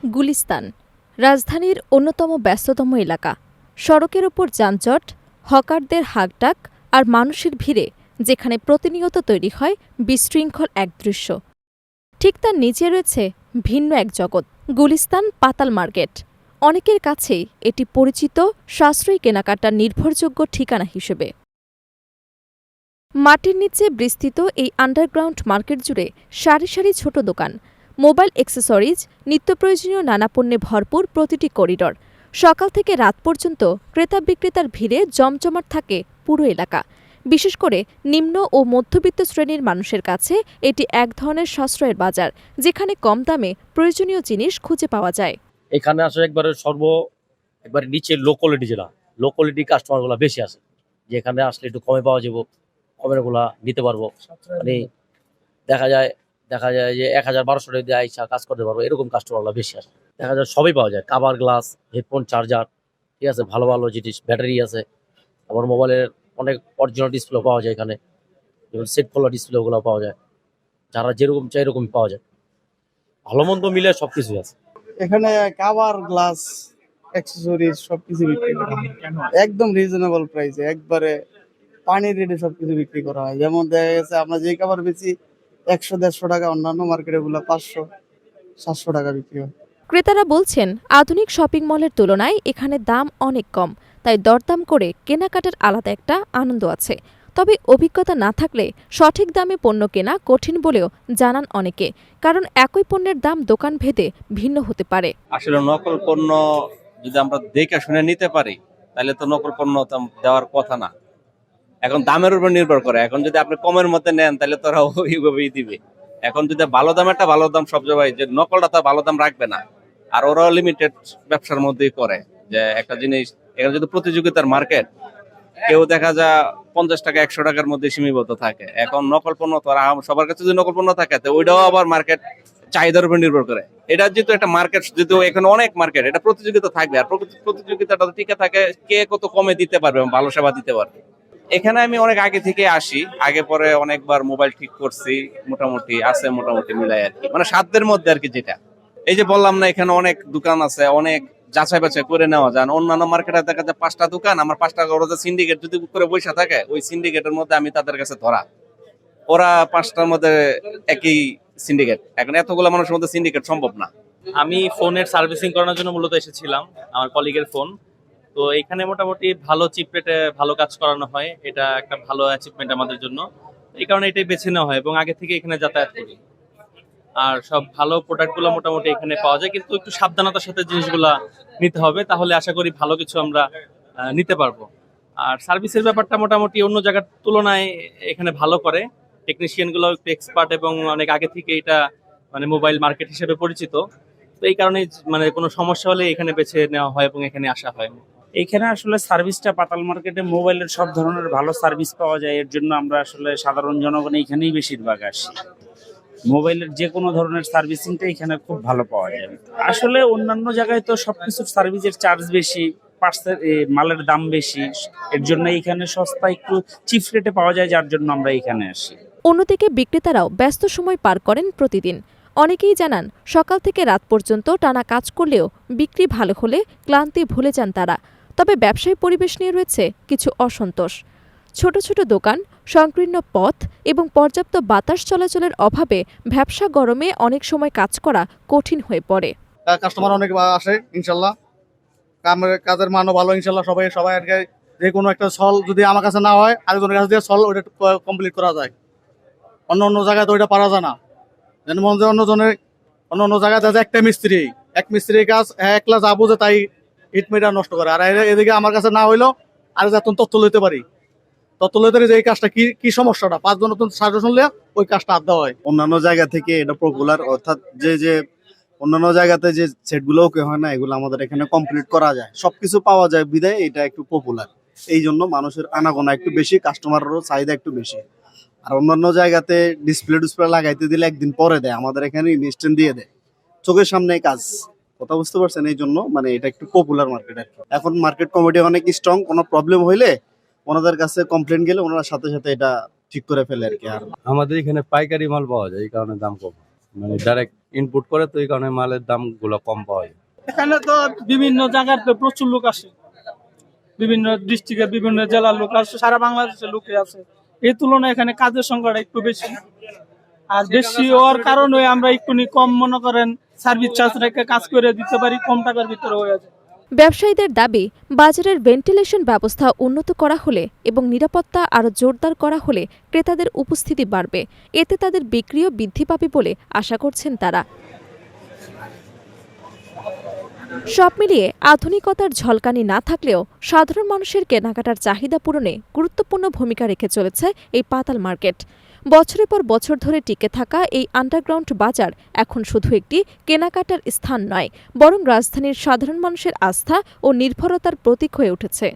গুলিস্তান রাজধানীর অন্যতম ব্যস্ততম এলাকা। সড়কের ওপর যানজট, হকারদের হাঁকডাক আর মানুষের ভিড়ে যেখানে প্রতিনিয়ত তৈরি হয় বিশৃঙ্খল এক দৃশ্য। ঠিক তার নিচে রয়েছে ভিন্ন এক জগৎ, গুলিস্তান পাতাল মার্কেট। অনেকের কাছেই এটি পরিচিত সাশ্রয়ী কেনাকাটার নির্ভরযোগ্য ঠিকানা হিসেবে। মাটির নিচে বিস্তৃত এই আন্ডারগ্রাউন্ড মার্কেট জুড়ে সারি সারি ছোট দোকান, মোবাইল অ্যাক্সেসরিজ, নিত্যপ্রয়োজনীয় নানা পণ্যে ভরপুর প্রতিটি করিডর। সকাল থেকে রাত পর্যন্ত ক্রেতা বিক্রেতার ভিড়ে জমজমাট থাকে পুরো এলাকা। বিশেষ করে নিম্ন ও মধ্যবিত্ত শ্রেণীর মানুষের কাছে এটি এক ধরনের সাশ্রয়ের বাজার, যেখানে কম দামে প্রয়োজনীয় জিনিস খুঁজে পাওয়া যায়। এখানে আসলে একবারে নিচে লো কোয়ালিটি, যেটা লো কোয়ালিটি কাস্টমার গুলা বেশি আছে, যেখানে আসলে একটু কমে পাওয়া যাবো, কমের গুলা নিতে পারবো। মানে দেখা যায় যে ১,০০০-১,২০০ টাকা দিয়ে আইসা কাজ করতে পারবো, এরকম কাস্টমার গুলা বেশি আছে। দেখা যায় সবই পাওয়া যায়, কাভার, গ্লাস, হেডফোন, চার্জার, ঠিক আছে, ভালো ভালো জিনিস, ব্যাটারি আছে। আবার মোবাইলের অনেক অরিজিনাল ডিসপ্লে পাওয়া যায় এখানে, যেমন সেট খোলা ডিসপ্লে গুলো পাওয়া যায়। যারা যেরকম চাই এরকমই পাওয়া যায়, ভালো মন্দ মিলে সবকিছু আছে এখানে। কাভার, গ্লাস, অ্যাক্সেসরিজ সবকিছু বিক্রি করা হয় একদম রিজনেবল প্রাইসে। একবারে পানির রেটে সবকিছু বিক্রি করা হয়। যেমন দেখা গেছে আমরা যে কাভার বেচি ১০০-১৫০ টাকা, অন্যান্য মার্কেটে গুলো ৫০০-৭০০ টাকা বিক্রি হয়। ক্রেতারা বলছেন, আধুনিক শপিং মলের তুলনায় এখানে দাম অনেক কম, তাই দরদাম করে কেনাকাটার আলাদা একটা আনন্দ আছে। তবে অভিজ্ঞতা না থাকলে সঠিক দামে পণ্য কেনা কঠিন বলেও জানান অনেকে, কারণ একই পণ্যের দাম দোকান ভেদে ভিন্ন হতে পারে। আসলে নকল পণ্য যদি আমরা দেখে শুনে নিতে পারি, তাহলে তো নকল পণ্য দেওয়ার কথা না। এখন দামের উপর নির্ভর করে। এখন যদি আপনি কমের মধ্যে নেন, তাহলে তো ওরা ওইভাবেই দিবে। এখন যদি ভালো দাম, একটা ভালো দাম সব জায়গায়, যে নকলটা তো ভালো দাম রাখবে না। আর ওরাও লিমিটেড ব্যবসার মধ্যেই করে, যে একটা জিনিস এখানে যদি প্রতিযোগিতার মার্কেট, কেউ দেখা যায় ৫০ টাকা ১০০ টাকার মধ্যে সীমাবদ্ধ থাকে। এখন নকল পণ্য তো সবার কাছে যদি নকল পণ্য থাকে, তো ওইটাও আবার মার্কেট চাহিদার উপর নির্ভর করে। এটা যেহেতু একটা মার্কেট, যেহেতু এখানে অনেক মার্কেট, এটা প্রতিযোগিতা থাকবে। আর প্রতিযোগিতাটা টিকে থাকে, কে কত কমে দিতে পারবে এবং ভালো সেবা দিতে পারবে। এখানে আমি অনেক আগে থেকে আসি, আগে পরে অনেকবার মোবাইল ঠিক করছি, মোটামুটি আছে, মোটামুটি মিলাই আর কি, মানে সাধ্যের মধ্যে আর কি। যেটা এই যে বললাম না, এখানে অনেক দোকান আছে, অনেক যাচাই বাছাই করে নেওয়া যায়। অন্যান্য মার্কেটে দেখা যায় ৫টা দোকান, আমার ৫টা সিন্ডিকেট যদি করে বসে থাকে, ওই সিন্ডিকেটের মধ্যে আমি তাদের কাছে ধরা, ওরা ৫টার মধ্যে একই সিন্ডিকেট। এখন এতগুলো মানুষের মধ্যে সিন্ডিকেট সম্ভব না। আমি ফোনের সার্ভিসিং করানোর জন্য মূলত এসেছিলাম, আমার কলিগের ফোন। তো এখানে মোটামুটি ভালো চিপ রেটে ভালো কাজ করানো হয়, এটা একটা ভালো অ্যাচিভমেন্ট আমাদের জন্য। এই কারণে এটাই বেছে নেওয়া হয় এবং আগে থেকে এখানে যাতায়াত করি। আর সব ভালো প্রোডাক্টগুলো মোটামুটি এখানে পাওয়া যায়, কিন্তু একটু সাবধানতার সাথে জিনিসগুলা নিতে হবে, তাহলে আশা করি ভালো কিছু আমরা নিতে পারবো। আর সার্ভিসের ব্যাপারটা মোটামুটি অন্য জায়গার তুলনায় এখানে ভালো করে। টেকনিশিয়ানগুলো একটু এক্সপার্ট এবং অনেক আগে থেকে এটা মানে মোবাইল মার্কেট হিসেবে পরিচিত। তো এই কারণে মানে কোনো সমস্যা হলে এখানে বেছে নেওয়া হয় এবং এখানে আসা হয়। এইখানে আসলে সার্ভিসটা পাতাল মার্কেটে মোবাইলের সব ধরনের ভালো সার্ভিস পাওয়া যায়। এর জন্য আমরা আসলে সাধারণ জনগণ এইখানেই বেশিরভাগ আসি। মোবাইলের যে কোনো ধরনের সার্ভিসিংটা এখানে খুব ভালো পাওয়া যায়। আসলে অন্যান্য জায়গায় তো সবকিছুর সার্ভিসের চার্জ বেশি, মালের দাম বেশি, এর জন্য এখানে সস্তা একটু চিপ রেটে পাওয়া যায়, যার জন্য আমরা এখানে আসি। অন্যদিকে বিক্রেতারাও ব্যস্ত সময় পার করেন প্রতিদিন। অনেকেই জানান, সকাল থেকে রাত পর্যন্ত টানা কাজ করলেও বিক্রি ভালো হলে ক্লান্তি ভুলে যান তারা। তবে ব্যবসায়ী পরিবেশ নিয়ে রয়েছে কিছু অসন্তোষ। ছোট ছোট দোকান, সংকীর্ণ পথ এবং পর্যাপ্ত বাতাস চলাচলের অভাবে ভ্যাপসা গরমে অনেক সময় কাজ করা কঠিন হয়ে পড়ে। কাস্টমার অনেক আসে, ইনশাল্লাহ কাজের মানও ভালো, ইনশাল্লাহ। সবাই আর কি, যে কোনো একটা সল যদি আমার কাছে না হয়, আরেকজনের কাছে দিয়ে সল ওইটা কমপ্লিট করা যায়। অন্য জায়গায় তো ওইটা পারা যায় না। যেন মনে হয় অন্য জায়গায় দেখা যায় এক মিস্ত্রির কাজ একলা যা বুঝে তাই ইট মেটা নষ্ট করে। আর এদিকে আমার কাছে না হইলো আর যখন তথ্য লইতে পারি, যে এই কাজটা কি সমস্যাটা ৫ জন নতুন সাজেশন শুনলে ওই কাজটা আড্ডা হয়। অন্যান্য জায়গা থেকে এটা পপুলার, অর্থাৎ যে অন্যান্য জায়গাতে যে সেটগুলো ওকে হয় না, এগুলো আমাদের এখানে কমপ্লিট করা যায়, সবকিছু পাওয়া যায়, বিধায় এটা একটু পপুলার। এই জন্য মানুষের আনাগোনা একটু বেশি, কাস্টমারেরও চাহিদা একটু বেশি। আর অন্যান্য জায়গাতে ডিসপ্লে লাগাইতে দিলে একদিন পরে দেয়, আমাদের এখানে ইনস্ট্যান্ট দিয়ে দেয়, চোখের সামনে কাজ। কথা বুঝতে পারছেন? এই জন্য মানে এটা একটু পপুলার মার্কেট আর কি। এখন মার্কেট কমিটি অনেক স্ট্রং, কোনো প্রবলেম হইলে ওনাদের কাছে কমপ্লেন গেলে ওনারা সাথে সাথে এটা ঠিক করে ফেলে আর কি। আর আমাদের এখানে পাইকারি মাল পাওয়া যায়, এই কারণে দাম কম, মানে ডাইরেক্ট ইনপুট করে, তো এই কারণে মালের দামগুলো কম পাওয়া যায়। এখানে তো বিভিন্ন জায়গার তো প্রচুর লোক আসে, বিভিন্ন ডিস্ট্রিক্টের বিভিন্ন জেলার লোক আসে, সারা বাংলাদেশের লোকে আছে। এই তুলনায় এখানে কাজের সংখ্যাটা একটু বেশি, আর বেশি হওয়ার কারণে আমরা একটু কম মনে করেন সার্ভিস চার্জ রেখে কাজ করে দিতে পারি, কম টাকার ভিতরে হয়ে যায়। ব্যবসায়ীদের দাবি, বাজারের ভেন্টিলেশন ব্যবস্থা উন্নত করা হলে এবং নিরাপত্তা আরও জোরদার করা হলে ক্রেতাদের উপস্থিতি বাড়বে, এতে তাদের বিক্রিও বৃদ্ধি পাবে বলে আশা করছেন তারা। সব মিলিয়ে আধুনিকতার ঝলকানি না থাকলেও সাধারণ মানুষের কেনাকাটার চাহিদা পূরণে গুরুত্বপূর্ণ ভূমিকা রেখে চলেছে এই পাতাল মার্কেট। বছরের পর বছর ধরে টিকে থাকা এই আন্ডারগ্রাউন্ড বাজার এখন শুধু একটি কেনাকাটার স্থান নয়, বরং রাজধানীর সাধারণ মানুষের আস্থা ও নির্ভরতার প্রতীক হয়ে উঠেছে।